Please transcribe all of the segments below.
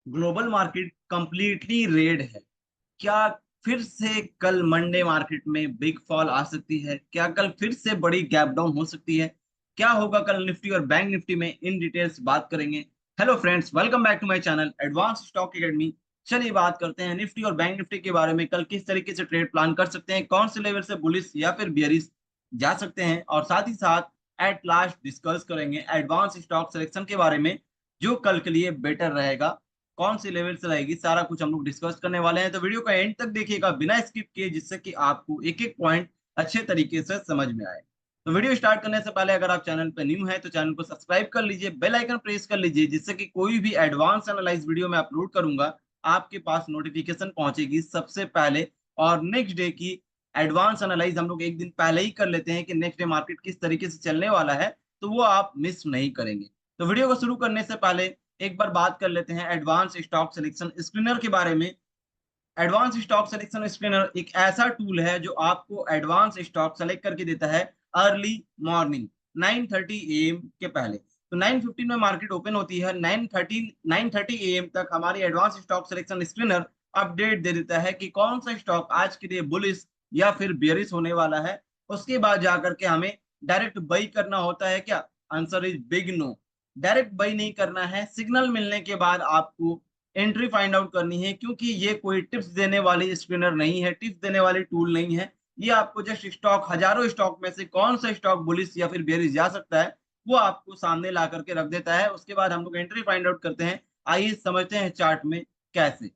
Global market completely red है। क्या फिर से कल मंडे मार्केट में बिग फॉल आ सकती है? क्या कल फिर से बड़ी गैप डाउन हो सकती है? क्या होगा कल निफ्टी और बैंक निफ्टी में, इन डिटेल्स बात करेंगे। Hello friends, welcome back to my channel advance stock academy. चलिए बात करते हैं निफ्टी और बैंक निफ्टी के बारे में। कल किस तरीके से ट्रेड प्लान कर सकते हैं, कौन से लेवल से बुलिश या फिर बियरिश जा सकते हैं, और साथ ही साथ एट लास्ट डिस्कस करेंगे एडवांस स्टॉक सिलेक्शन के बारे में, जो कल के लिए बेटर रहेगा, कौन सी लेवल से रहेगी, सारा कुछ हम लोग डिस्कस करने वाले हैं। तो वीडियो का एंड तक देखिएगा बिना स्किप किए, जिससे कि आपको एक एक पॉइंट अच्छे तरीके से समझ में आए। तो वीडियो स्टार्ट करने से पहले अगर आप चैनल पर न्यू हैं तो चैनल को सब्सक्राइब कर लीजिए, बेल आइकन प्रेस कर लीजिए, जिससे कि कोई भी एडवांस एनालाइज वीडियो मैं अपलोड करूंगा आपके पास नोटिफिकेशन पहुंचेगी सबसे पहले। और नेक्स्ट डे की एडवांस एनालाइज हम लोग एक दिन पहले ही कर लेते हैं कि नेक्स्ट डे मार्केट किस तरीके से चलने वाला है, तो वो आप मिस नहीं करेंगे। तो वीडियो को शुरू करने से पहले एक बार बात कर लेते हैं एडवांस स्टॉक सिलेक्शन स्क्रीनर के बारे में। एडवांस स्टॉक सिलेक्शन स्क्रीनर एक ऐसा टूल है जो आपको एडवांस स्टॉक सेलेक्ट करके देता है अर्ली मॉर्निंग 9:30 AM के पहले। तो 9:15 में मार्केट ओपन होती है, 9:30 AM तक हमारी advance stock selection screener update दे देता है कि कौन सा स्टॉक आज के लिए बुलिश या फिर बियरिश होने वाला है। उसके बाद जाकर के हमें डायरेक्ट बाई करना होता है क्या? Answer is big no. Direct buy नहीं करना है, सिग्नल मिलने के बाद आपको एंट्री फाइंड आउट करनी है, क्योंकि ये कोई टिप्स देने वाली स्क्रीनर नहीं है, टिप्स देने वाली टूल नहीं है। ये आपको जस्ट स्टॉक, हजारों स्टॉक में से कौन सा स्टॉक बुलिश या फिर बेरिश जा सकता है, वो आपको सामने ला करके रख देता है। उसके बाद हम लोग एंट्री फाइंड आउट करते हैं। आइए समझते हैं चार्ट में कैसे।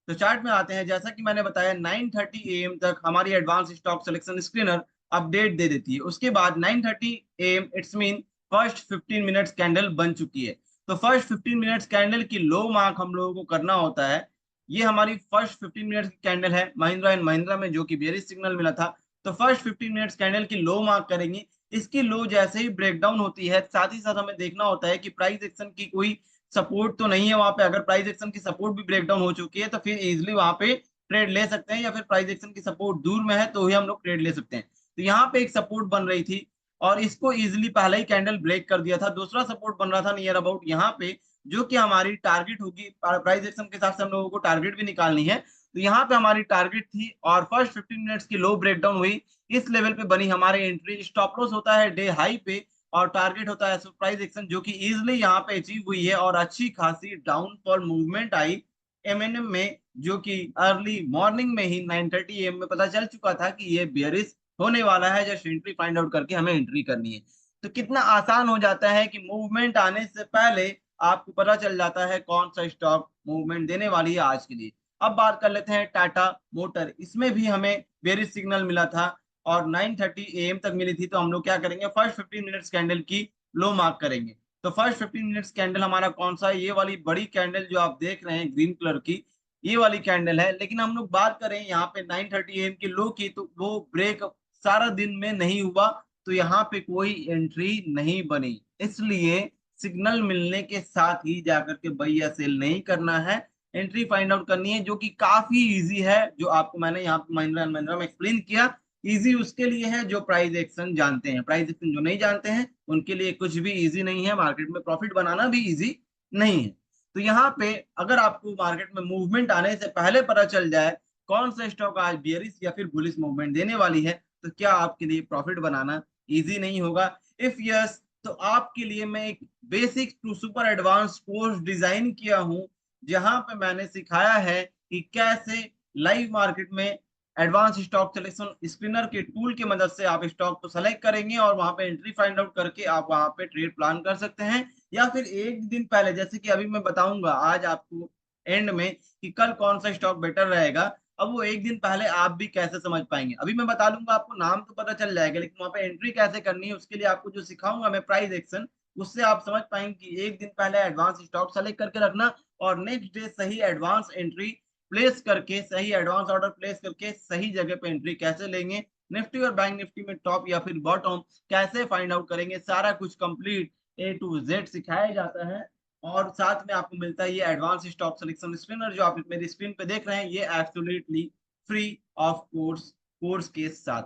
तो चार्ट में आते हैं, जैसा कि मैंने बताया 9:30 AM तक हमारी advance stock selection screener update दे देती है। उसके बाद 9:30 AM it's mean first 15 minutes candle बन चुकी है। तो फर्स्ट 15 मिनट्स कैंडल की लो मार्क हम लोगों को करना होता है। ये हमारी फर्स्ट 15 मिनट्स की कैंडल है महिंद्रा एंड महिंद्रा में, जो कि बेयरिश सिग्नल मिला था। तो फर्स्ट 15 मिनट्स कैंडल की लो मार्क करेंगे। इसकी लो जैसे ही ब्रेकडाउन होती है, साथ ही साथ हमें देखना होता है कि प्राइस एक्शन की कोई सपोर्ट तो नहीं है वहां पे। अगर प्राइस एक्शन की सपोर्ट भी ब्रेकडाउन हो चुकी है तो फिर इजिली वहां पे ट्रेड ले सकते हैं, या फिर प्राइस एक्शन की सपोर्ट दूर में है तो ही हम लोग ट्रेड ले सकते हैं। तो यहाँ पे एक सपोर्ट बन रही थी और इसको इजिली पहला ही कैंडल ब्रेक कर दिया था। दूसरा सपोर्ट बन रहा था नियर अबाउट यहाँ पे, जो कि हमारी टारगेट होगी। प्राइस एक्शन के हिसाब से हम लोगों को टारगेट भी निकालनी है। तो यहाँ पे हमारी टारगेट थी और फर्स्ट 15 मिनट्स की लो ब्रेकडाउन हुई। इस लेवल पे बनी हमारी एंट्री। स्टॉप लॉस होता है डे हाई पे और टारगेट होता है प्राइस एक्शन, जो कि इजिली यहाँ पे अचीव हुई है और अच्छी खासी डाउनफॉल मूवमेंट आई एमएनएम में, जो कि अर्ली मॉर्निंग में ही 9:30 AM में पता चल चुका था कि ये बियरिश होने वाला है। जस्ट एंट्री फाइंड आउट करके हमें एंट्री करनी है। तो कितना आसान हो जाता है कि मूवमेंट आने से पहले आपको पता चल जाता है कौन सा स्टॉक मूवमेंट देने वाली है आज के लिए। अब बात कर लेते हैं टाटा मोटर। इसमें भी हमें बेरिश सिग्नल मिला था और 9:30 AM तक मिली थी। तो हम लोग क्या करेंगे, फर्स्ट 15 मिनट्स कैंडल की लो मार्क करेंगे। तो फर्स्ट 15 मिनट्स कैंडल हमारा कौन सा है? ये वाली बड़ी कैंडल जो आप देख रहे हैं ग्रीन कलर की, ये वाली कैंडल है। लेकिन हम लोग बात करें यहाँ पे 9:30 AM की लो की, तो वो ब्रेक सारा दिन में नहीं हुआ, तो यहाँ पे कोई एंट्री नहीं बनी। इसलिए सिग्नल मिलने के साथ ही जाकर के बाई या सेल नहीं करना है, एंट्री फाइंड आउट करनी है, जो कि काफी इजी है। जो आपको मैंने यहाँ पे महिंद्रा एंड महिंद्रा में एक्सप्लेन किया, इजी उसके लिए है जो प्राइस एक्शन जानते हैं। प्राइस एक्शन जो नहीं जानते हैं उनके लिए कुछ भी इजी नहीं है। मार्केट में प्रॉफिट बनाना भी इजी नहीं है। तो यहाँ पे अगर आपको मार्केट में मूवमेंट आने से पहले पता चल जाए कौन सा स्टॉक आज बियरिश या फिर बुलिश मूवमेंट देने वाली है, तो क्या आपके लिए प्रॉफिट बनाना इजी नहीं होगा? इफ यस, तो आपके लिए मैं एक basic to super advance course design किया हूं, जहां पे मैंने सिखाया है कि कैसे लाइव मार्केट में एडवांस स्टॉक सिलेक्शन स्क्रीनर के टूल की मदद से आप स्टॉक को सेलेक्ट करेंगे और वहां पे एंट्री फाइंड आउट करके आप वहां पे ट्रेड प्लान कर सकते हैं। या फिर एक दिन पहले, जैसे कि अभी मैं बताऊंगा आज आपको एंड में कि कल कौन सा स्टॉक बेटर रहेगा। अब वो एक दिन पहले आप भी कैसे समझ पाएंगे, अभी मैं बता दूंगा, आपको नाम तो पता चल जाएगा, लेकिन वहां पे एंट्री कैसे करनी है उसके लिए आपको जो सिखाऊंगा मैं प्राइस एक्शन, उससे आप समझ पाएंगे कि एक दिन पहले एडवांस स्टॉक सेलेक्ट करके रखना और नेक्स्ट डे सही एडवांस एंट्री प्लेस करके, सही एडवांस ऑर्डर प्लेस करके सही जगह पे एंट्री कैसे लेंगे, निफ्टी और बैंक निफ्टी में टॉप या फिर बॉटम कैसे फाइंड आउट करेंगे, सारा कुछ कंप्लीट ए टू जेड सिखाया जाता है। और साथ में आपको मिलता है ये एडवांस स्टॉक सिलेक्शन स्क्रीनर, जो आप मेरी स्क्रीन पे देख रहे हैं, ये एब्सोल्युटली फ्री ऑफ कोर्स के साथ।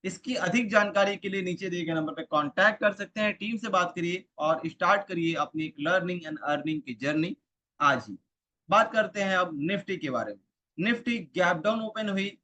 इसकी अधिक जानकारी के लिए नीचे दिए गए नंबर पे कांटेक्ट कर सकते हैं, टीम से बात करिए और स्टार्ट करिए अपनी लर्निंग एंड अर्निंग की जर्नी आज ही। बात करते हैं अब निफ्टी के बारे में। निफ्टी गैप डाउन ओपन हुई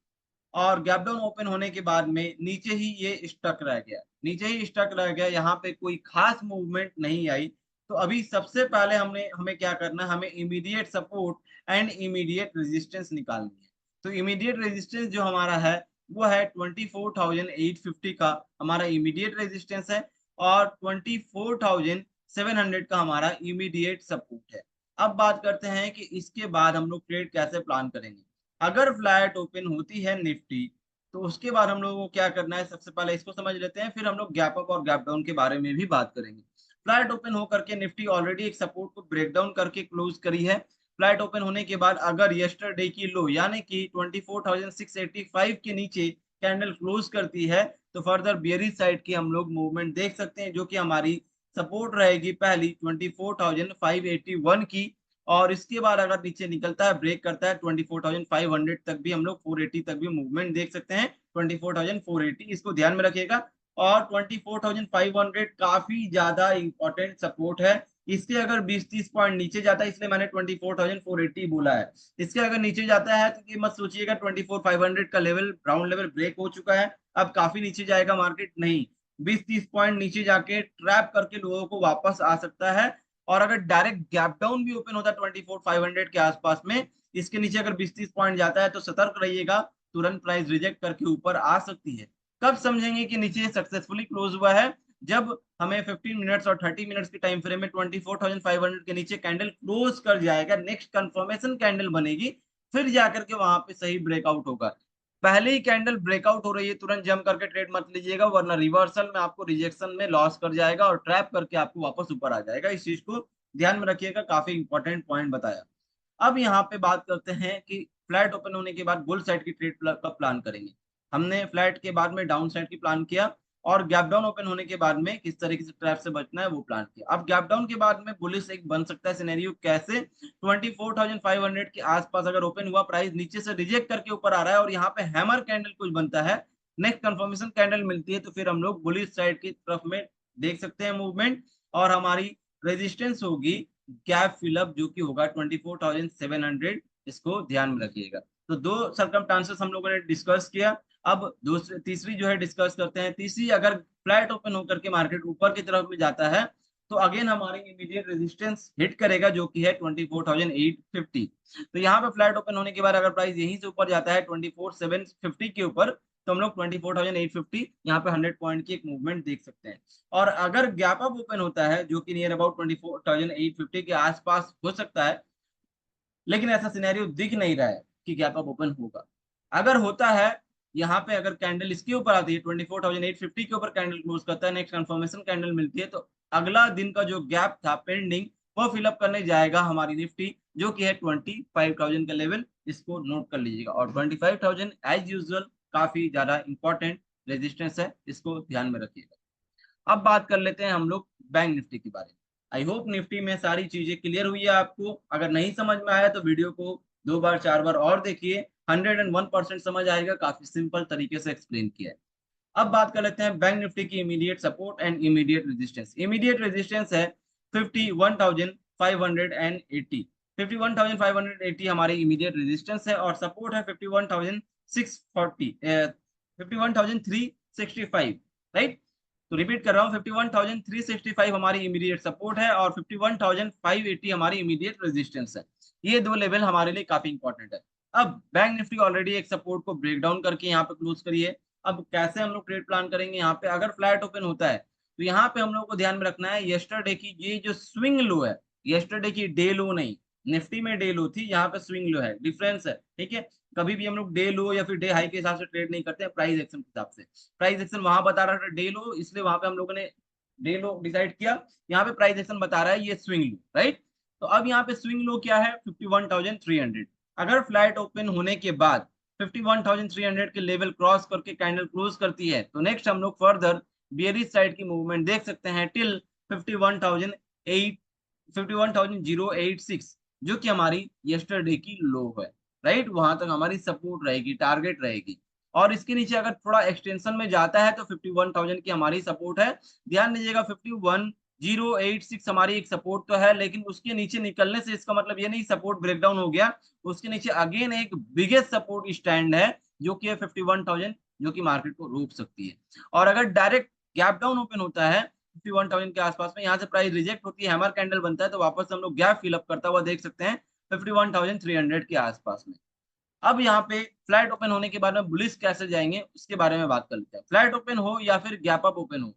और गैप डाउन ओपन होने के बाद में नीचे ही ये स्टक रह गया, नीचे ही स्टक रह गया, यहाँ पे कोई खास मूवमेंट नहीं आई। तो अभी सबसे पहले हमें क्या करना है, हमें immediate support and immediate resistance निकालनी है। तो इमीडिएट रेजिस्टेंस जो हमारा है वो है 24,850 का हमारा इमीडिएट रेजिस्टेंस है, और 24,700 का हमारा इमीडिएट सपोर्ट है। अब बात करते हैं कि इसके बाद हम लोग ट्रेड कैसे प्लान करेंगे। अगर फ्लैट ओपन होती है निफ्टी, तो उसके बाद हम लोगों को क्या करना है, सबसे पहले इसको समझ लेते हैं, फिर हम लोग गैप अप और गैप डाउन के बारे में भी बात करेंगे। फ्लैट ओपन होकर के निफ्टी ऑलरेडी एक सपोर्ट को ब्रेक डाउन करके क्लोज करी है। फ्लैट ओपन होने के बाद अगर यस्टरडे की लो यानी कि 24,685 के नीचे कैंडल क्लोज करती है, तो फर्दर बियरिश साइड की हम लोग मूवमेंट देख सकते हैं, जो कि हमारी सपोर्ट रहेगी पहली 24,581 की, और इसके बाद अगर नीचे निकलता है, ब्रेक करता है 24,500 तक भी हम लोग 480 तक भी मूवमेंट देख सकते हैं, 24,480 इसको ध्यान में रखिएगा। और 24,500 काफी ज्यादा इंपॉर्टेंट सपोर्ट है। इसके अगर 20-30 पॉइंट नीचे जाता है, इसलिए मैंने 24,480 बोला है। इसके अगर नीचे जाता है तो ये मत सोचिएगा 24,500 का लेवल ग्राउंड लेवल ब्रेक हो चुका है, अब काफी नीचे जाएगा मार्केट, नहीं। 20-30 पॉइंट नीचे जाके ट्रैप करके लोगों को वापस आ सकता है। और अगर डायरेक्ट गैप डाउन भी ओपन होता है 24,500 के आसपास में, इसके नीचे अगर 20-30 पॉइंट जाता है, तो सतर्क रहिएगा, तुरंत प्राइस रिजेक्ट करके ऊपर आ सकती है। कब समझेंगे कि नीचे सक्सेसफुली क्लोज हुआ है, जब हमें 15 मिनट्स और 30 मिनट्स के टाइम फ्रेम में 24,500 के नीचे कैंडल क्लोज कर जाएगा, नेक्स्ट कंफर्मेशन कैंडल बनेगी, फिर जाकर के वहां पे सही ब्रेकआउट होगा। पहले ही कैंडल ब्रेकआउट हो रही है, तुरंत जंप करके ट्रेड मत लीजिएगा, वरना रिवर्सल में आपको रिजेक्शन में लॉस कर जाएगा और ट्रैप करके आपको वापस ऊपर आ जाएगा। इस चीज को ध्यान में रखिएगा, काफी इंपॉर्टेंट पॉइंट बताया। अब यहाँ पे बात करते हैं कि फ्लैट ओपन होने के बाद बुल साइड की ट्रेड कब प्लान करेंगे। हमने फ्लैट के बाद में डाउन साइड की प्लान किया, और गैप डाउन ओपन होने के बाद में किस तरीके से ट्रैप से बचना है वो प्लान किया। अब गैप डाउन के बाद में बुलिश एक बन सकता है सिनेरियो, कैसे, 24,500 के आसपास अगर ओपन हुआ, प्राइस नीचे से रिजेक्ट करके ऊपर आ रहा है और यहाँ पे हैमर कैंडल कुछ बनता है, नेक्स्ट कंफर्मेशन कैंडल मिलती है, तो फिर हम लोग बुलिश साइड की तरफ में देख सकते हैं मूवमेंट। और हमारी रेजिस्टेंस होगी गैप फिलअप, जो कि होगा 24,700, इसको ध्यान में रखिएगा। तो दो सर्कमस्टांसेस हम लोगों ने डिस्कस किया। अब दूसरी तीसरी जो है डिस्कस करते हैं। तीसरी, अगर फ्लैट ओपन होकर के मार्केट ऊपर की तरफ में जाता है, तो अगेन हमारी इमीडिएट रेजिस्टेंस हिट करेगा, जो कि है 24,850। तो यहाँ पे फ्लैट ओपन होने के बाद अगर प्राइस यहीं से ऊपर जाता है 24,750 के ऊपर, तो हम लोग 24,850 यहाँ पे 100 पॉइंट की एक मूवमेंट देख सकते हैं। और अगर गैप अप ओपन होता है, जो कि नियर अबाउट 24,850 के आसपास हो सकता है, लेकिन ऐसा सिनेरियो दिख नहीं रहा है कि गैप अप ओपन होगा। अगर होता है, यहाँ पे अगर कैंडल इसके ऊपर आती है 24,850 के ऊपर कैंडल क्लोज करता है, नेक्स्ट कंफर्मेशन कैंडल मिलती है, तो अगला दिन का जो गैप था पेंडिंग, वो फिलअप करने जाएगा हमारी निफ्टी, जो कि है 25,000 का लेवल, इसको नोट कर लीजिएगा। और 25,000 एज यूजुअल काफी ज्यादा इंपॉर्टेंट रेजिस्टेंस है, इसको ध्यान में रखिएगा। अब बात कर लेते हैं हम लोग बैंक निफ्टी के बारे में। आई होप निफ्टी में सारी चीजें क्लियर हुई है आपको। अगर नहीं समझ में आया तो वीडियो को 2 बार 4 बार और देखिए, 101% समझ आएगा, काफी सिंपल तरीके से एक्सप्लेन किया है। अब बात कर लेते हैं बैंक निफ्टी की immediate support and immediate resistance. Immediate resistance है 51,580, 51,580 हमारी इमीडिएट रेजिस्टेंस है, और सपोर्ट है 51,640, 51,365, राइट। तो रिपीट कर रहा हूँ, 51,365 हमारी इमीडिएट सपोर्ट है, और 51,580 हमारी इमीडिएट रेजिस्टेंस है। ये दो लेवल हमारे लिए काफी इंपॉर्टेंट है। अब बैंक निफ्टी ऑलरेडी एक सपोर्ट को ब्रेक डाउन करके यहाँ पे क्लोज करिए। अब कैसे हम लोग ट्रेड प्लान करेंगे, यहाँ पे अगर फ्लैट ओपन होता है, तो यहाँ पे हम लोग को ध्यान में रखना है, यस्टरडे की ये जो स्विंग लो है, यस्टरडे की डे लो नहीं, निफ्टी में डे लो थी, यहाँ पे स्विंग लो है, डिफरेंस है, ठीक है। कभी भी हम लोग डे लो या फिर डे हाई के हिसाब से ट्रेड नहीं करते हैं, प्राइस एक्शन के हिसाब से। प्राइस एक्शन वहां बता रहा था डे लो, इसलिए वहां पे हम लोगों ने डे लो डिसाइड किया। यहाँ पे प्राइस एक्शन बता रहा है ये स्विंग लो, राइट। तो अब यहाँ पे स्विंग लो क्या है, 51,300। अगर फ्लैट ओपन होने के बाद 51,300 के लेवल क्रॉस करके कैंडल क्लोज करती है, तो नेक्स्ट हम लोग फर्दर बियरिश साइड की मूवमेंट देख सकते हैं टिल 51,008, 51,086, जो कि हमारी यस्टरडे की लो है, राइट। वहां तक हमारी सपोर्ट रहेगी, टारगेट रहेगी। और इसके नीचे अगर थोड़ा एक्सटेंशन में जाता है, तो 51,000 की हमारी सपोर्ट है। ध्यान दीजिएगा, 086 हमारी एक सपोर्ट तो है, लेकिन उसके नीचे निकलने से इसका मतलब ये नहीं सपोर्ट ब्रेकडाउन हो गया। उसके नीचे अगेन एक बिगेस्ट सपोर्ट स्टैंड है जो कि है 51,000, जो कि मार्केट को रोक सकती है। और अगर डायरेक्ट गैप डाउन ओपन होता है 51,000 के आसपास में, यहाँ से प्राइस रिजेक्ट होती है, हैमर कैंडल बनता है, तो वापस हम लोग गैप फिल अप करता हुआ देख सकते हैं 51,300 के आसपास में। अब यहाँ पे फ्लैट ओपन होने के बाद में बुलिश कैसे जाएंगे उसके बारे में बात कर लेते हैं। फ्लैट ओपन हो या फिर गैप अप ओपन हो,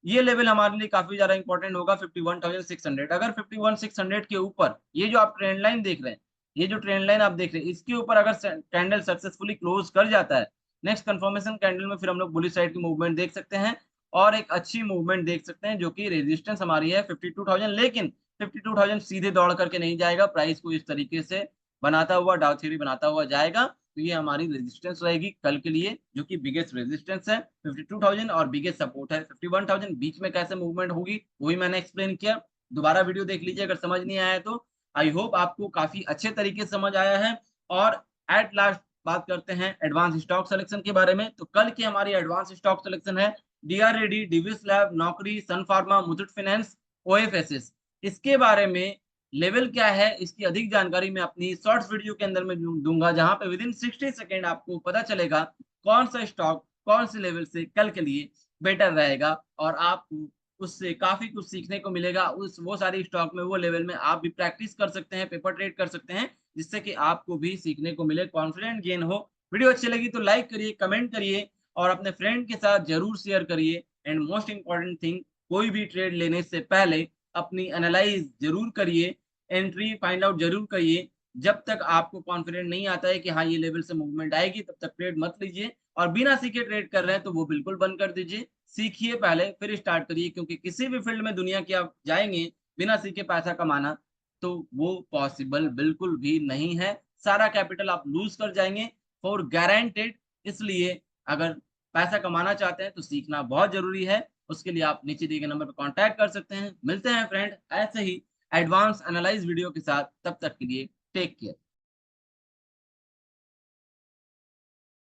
ये लेवल हमारे लिए काफी ज्यादा इंपॉर्टेंट होगा 51,600। अगर 51,600 के ऊपर ये जो आप ट्रेंड लाइन देख रहे हैं, ये जो ट्रेंड लाइन आप देख रहे हैं, इसके ऊपर अगर कैंडल सक्सेसफुली क्लोज कर जाता है, नेक्स्ट कंफर्मेशन कैंडल में फिर हम लोग बुलिश साइड की मूवमेंट देख सकते हैं और एक अच्छी मूवमेंट देख सकते हैं, जो कि रेजिस्टेंस हमारी है 52,000। लेकिन 52,000 सीधे दौड़ करके नहीं जाएगा, प्राइस को इस तरीके से बनाता हुआ, डाउ थ्योरी बनाता हुआ जाएगा। तो ये हमारी रेजिस्टेंस रहेगी कल के लिए, जो कि बिगेस्ट रेजिस्टेंस है 52,000 और बिगेस्ट सपोर्ट है 51,000। बीच में कैसे मूवमेंट होगी वही मैंने एक्सप्लेन किया, दोबारा वीडियो देख लीजिए अगर समझ नहीं आया तो। आई होप आपको काफी अच्छे तरीके से समझ आया है। और एट लास्ट बात करते हैं एडवांस स्टॉक सिलेक्शन के बारे में। तो कल की हमारी एडवांस स्टॉक सिलेक्शन है डीआरएडी, डिविस लैब, नौकरी, सन फार्मा, मुथूट फाइनेंस, ओएफएसएस। इसके बारे में लेवल क्या है, इसकी अधिक जानकारी मैं अपनी शॉर्ट्स वीडियो के अंदर में दूंगा, जहां पे विद इन 60 सेकेंड आपको पता चलेगा कौन सा स्टॉक कौन से लेवल से कल के लिए बेटर रहेगा, और आपको उससे काफी कुछ सीखने को मिलेगा। उस वो सारी स्टॉक में, वो लेवल में आप भी प्रैक्टिस कर सकते हैं, पेपर ट्रेड कर सकते हैं, जिससे कि आपको भी सीखने को मिले, कॉन्फिडेंट गेन हो। वीडियो अच्छी लगी तो लाइक करिए, कमेंट करिए और अपने फ्रेंड के साथ जरूर शेयर करिए। एंड मोस्ट इंपॉर्टेंट थिंग, कोई भी ट्रेड लेने से पहले अपनी एनालाइज जरूर करिए, एंट्री फाइंड आउट जरूर करिए। जब तक आपको कॉन्फिडेंट नहीं आता है कि हाँ ये लेवल से मूवमेंट आएगी, तब तक ट्रेड मत लीजिए। और बिना सीखे ट्रेड कर रहे हैं तो वो बिल्कुल बंद कर दीजिए। सीखिए पहले फिर स्टार्ट करिए, क्योंकि किसी भी फील्ड में दुनिया की आप जाएंगे बिना सीखे पैसा कमाना, तो वो पॉसिबल बिल्कुल भी नहीं है। सारा कैपिटल आप लूज कर जाएंगे फॉर गारंटेड। इसलिए अगर पैसा कमाना चाहते हैं तो सीखना बहुत जरूरी है। उसके लिए आप नीचे दिए गए नंबर पर कांटेक्ट कर सकते हैं। मिलते हैं फ्रेंड ऐसे ही एडवांस एनालाइज वीडियो के साथ, तब तक के लिए टेक केयर।